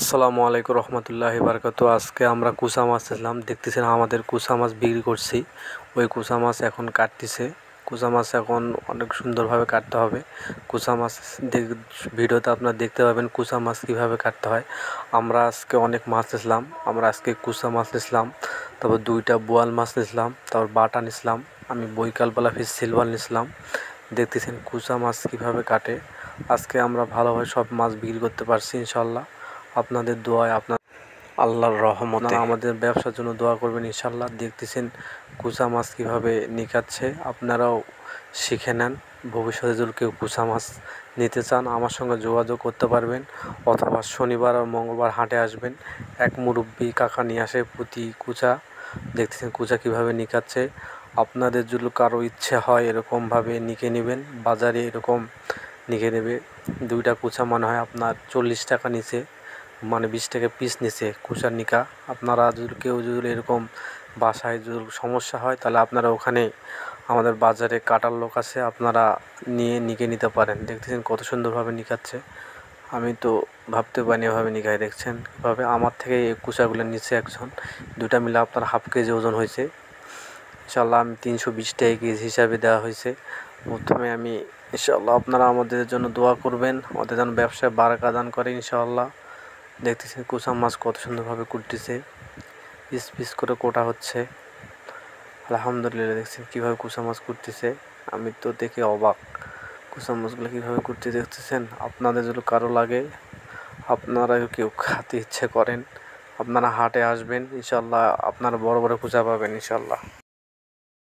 আসসালামু আলাইকুম রহমতুল্লাহি বারকাতু। আজকে আমরা কুসা মাছ নিলাম, দেখতেছেন আমাদের কুসা মাছ বিক্রি করছি। ওই কুসা মাছ এখন কাটতেছে। কুসা মাছ এখন অনেক সুন্দরভাবে কাটতে হবে। কুসা মাছ ভিডিওতে আপনারা দেখতে পাবেন কুসা মাছ কীভাবে কাটতে হয়। আমরা আজকে অনেক মাছ নিলাম। আমরা আজকে কুসা মাছ নিলাম, তারপর 2টা বোয়াল মাছ নিলাম, তারপর বাটা নিলাম, আমি বৈকালবেলা ফিশ সিলভার নিলাম। দেখতেছেন কুসা মাছ কীভাবে কাটে। আজকে আমরা ভালোভাবে সব মাছ বিক্রি করতে পারছি ইনশাল্লাহ। আপনাদের দোয়ায়, আল্লাহর রহমতে আমাদের ব্যবসার জন্য দোয়া করবেন ইনশাল্লাহ। দেখতেছেন কুসা মাছ কীভাবে নিকাচ্ছে, আপনারাও শিখে নেন। ভবিষ্যতে যদি কেউ কুসা মাছ নিতে চান আমার সঙ্গে যোগাযোগ করতে পারবেন, অথবা শনিবার আর মঙ্গলবার হাটে আসবেন। এক মুরব্বি কাকা নিয়ে আসে প্রতি কুচা। দেখতেছেন কুচা কীভাবে নিকাচ্ছে। আপনাদের যদি কারো ইচ্ছে হয় এরকমভাবে নিকে নেবেন, বাজারে এরকম নিকে নেবে। 2টা কুচা মনে হয় আপনার 40 টাকা নিচে, মানে 20 টাকা পিস নিচে কুচার নিকা। আপনারা কেউ যদি এরকম বাসায় যদি সমস্যা হয় তাহলে আপনারা ওখানে আমাদের বাজারে কাটার লোক আছে, আপনারা নিয়ে নিকে নিতে পারেন। দেখতেছেন কত সুন্দরভাবে নিকাচ্ছে। আমি তো ভাবতে পারিনি এভাবে নিকায়। দেখছেন কীভাবে আমার থেকে এই কুচাগুলো নিচে একজন। 2টা মিলে আপনার হাফ কেজি ওজন হয়েছে ইনশাল্লাহ। আমি 320 টাকা কেজি হিসাবে দেওয়া হয়েছে। প্রথমে আমি ইনশাল্লাহ আপনারা আমাদের জন্য দোয়া করবেন, আমাদের যেন ব্যবসায় বারাকা দান করে ইনশাআল্লাহ। দেখতেছেন কুসা মাছ কত সুন্দরভাবে কুটতেছে, পিস পিস করে কোটা হচ্ছে। আলহামদুলিল্লাহ। দেখছেন কীভাবে কুসা মাছ কুটতেছে, আমি তো দেখে অবাক। কুসা মাছগুলো কীভাবে কুটতে দেখতেছেন। আপনাদের যদি কারো লাগে, আপনারা কেউ খাতে ইচ্ছে করেন, আপনারা হাটে আসবেন ইনশাল্লাহ, আপনারা বড় বড় কুচা পাবেন ইনশাল্লাহ।